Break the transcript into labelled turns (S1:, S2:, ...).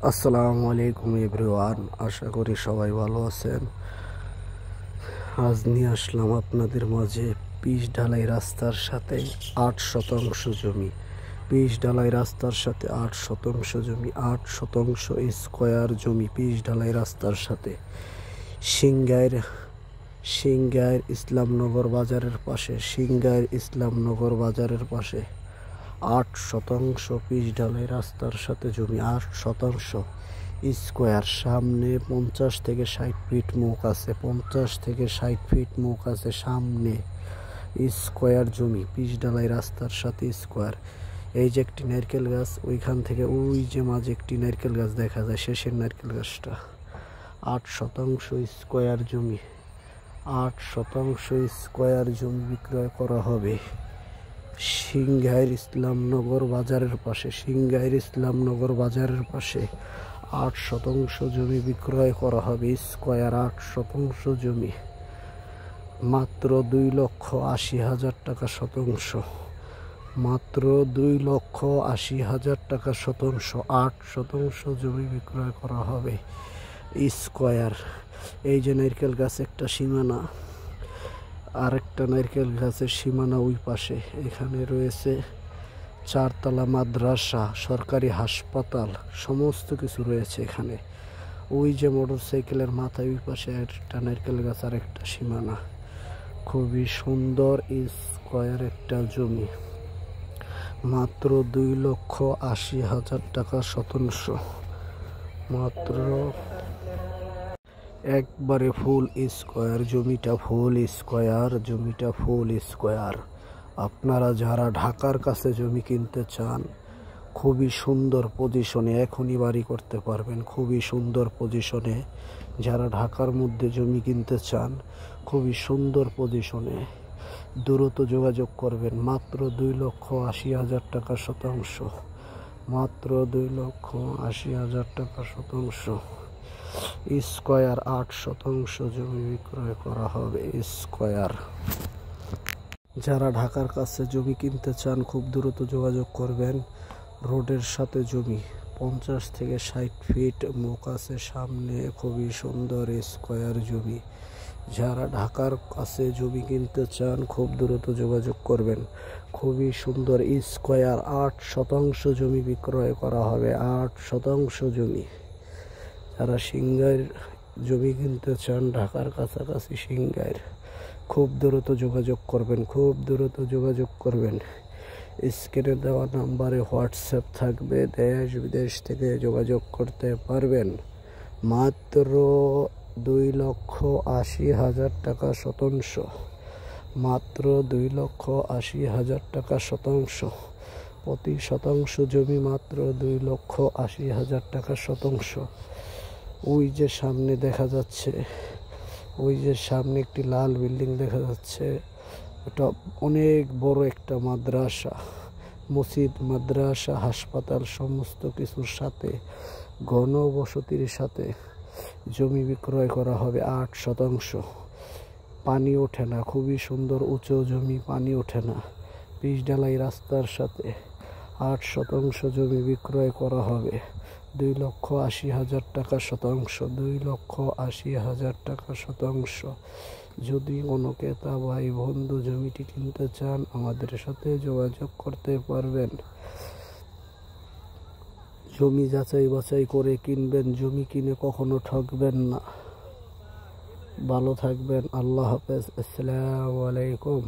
S1: আসসালামু আলাইকুম এভরিওয়ান, আশা করি সবাই ভালো আছেন। আজ নিয়ে আসলাম আপনাদের মাঝে পিচ ঢালাই রাস্তার সাথে 8 শতাংশ জমি। পিচ ঢালাই রাস্তার সাথে 8 শতাংশ জমি, 8 শতাংশ স্কোয়ার জমি পিচ ঢালাই রাস্তার সাথে সিংগাইর ইসলামনগর বাজারের পাশে 8 শতাংশ পিচ ঢালাই রাস্তার সাথে জমি, 8 শতাংশ স্কোয়ার। সামনে 50 থেকে 60 ফিট মুখ আছে, 50 থেকে 60 ফিট মুখ আছে সামনে। স্কোয়ার জমি পিচ ঢালাই রাস্তার সাথে স্কোয়ার। এই যে একটি নারকেল গাছ, ওইখান থেকে ওই যে মাঝে একটি নারকেল গাছ দেখা যায়, শেষের নারকেল গাছটা। 8 শতাংশ স্কোয়ার জমি, 8 শতাংশ স্কোয়ার জমি বিক্রয় করা হবে সিংগাইর ইসলামনগর বাজারের পাশে 8 শতাংশ জমি বিক্রয় করা হবে স্কোয়ার। 8 শতাংশ জমি মাত্র 2,80,000 টাকা শতাংশ, মাত্র 2,80,000 টাকা শতাংশ। 8 শতাংশ জমি বিক্রয় করা হবে স্কোয়ার। এই যে নারকেল গাছ একটা সীমানা, আরেকটা নারকেল গাছের সীমানা ওই পাশে। এখানে রয়েছে 4তলা মাদ্রাসা, সরকারি হাসপাতাল, সমস্ত কিছু রয়েছে এখানে। ওই যে মোটরসাইকেলের মাথায় ওই পাশে একটা নারকেল গাছ আর একটা সীমানা। খুবই সুন্দর স্কোয়ার একটা জমি, মাত্র 2,80,000 টাকা শতাংশ, মাত্র একবারে ফুল স্কোয়ার। জমিটা ফুল স্কোয়ার। আপনারা যারা ঢাকার কাছে জমি কিনতে চান, খুবই সুন্দর পজিশনে এখনই বাড়ি করতে পারবেন, খুবই সুন্দর পজিশনে। যারা ঢাকার মধ্যে জমি কিনতে চান, খুবই সুন্দর পজিশনে, দ্রুত যোগাযোগ করবেন। মাত্র 2,80,000 টাকা শতাংশ, মাত্র 2,80,000 টাকা শতাংশ স্কোয়ার। 8 শতাংশ জমি বিক্রয় করা হবে স্কোয়ার। যারা ঢাকার কাছে জমি কিনতে চান, খুব দ্রুত যোগাযোগ করবেন। রোডের সাথে জমি, 50 থেকে 60 ফিট মুখ আছে সামনে, খুবই সুন্দর স্কোয়ার জমি। যারা ঢাকার কাছে জমি কিনতে চান, খুব দ্রুত যোগাযোগ করবেন। খুবই সুন্দর স্কোয়ার। 8 শতাংশ জমি বিক্রয় করা হবে, 8 শতাংশ জমি। যারা সিংগাইর জমি কিনতে চান, ঢাকার কাছাকাছি সিংগাইর, খুব দ্রুত যোগাযোগ করবেন। স্ক্রিনে দেওয়া নাম্বারে হোয়াটসঅ্যাপ থাকবে, দেশ বিদেশ থেকে যোগাযোগ করতে পারবেন। মাত্র 2,80,000 টাকা শতাংশ, মাত্র 2,80,000 টাকা শতাংশ। প্রতি শতাংশ জমি মাত্র 2,80,000 টাকা শতাংশ। ওই যে সামনে দেখা যাচ্ছে, ওই যে সামনে একটি লাল বিল্ডিং দেখা যাচ্ছে, ওটা অনেক বড় একটা মাদ্রাসা, মসজিদ, মাদ্রাসা, হাসপাতাল, সমস্ত কিছুর সাথে, ঘনবসতির সাথে জমি বিক্রয় করা হবে। 8 শতাংশ। পানি ওঠে না, খুবই সুন্দর উঁচু জমি, পানি ওঠে না, পিচ ঢালাই রাস্তার সাথে। 8 শতাংশ জমি বিক্রয় করা হবে 2,80,000 টাকা শতাংশ, 2,80,000 টাকা শতাংশ। যদি কোনো ক্রেতা ভাই বন্ধু জমিটি কিনতে চান, আমাদের সাথে যোগাযোগ করতে পারবেন। জমি যাচাই বাছাই করে কিনবেন, জমি কিনে কখনো ঠকবেন না। ভালো থাকবেন, আল্লাহ হাফেজ, আসসালামু আলাইকুম।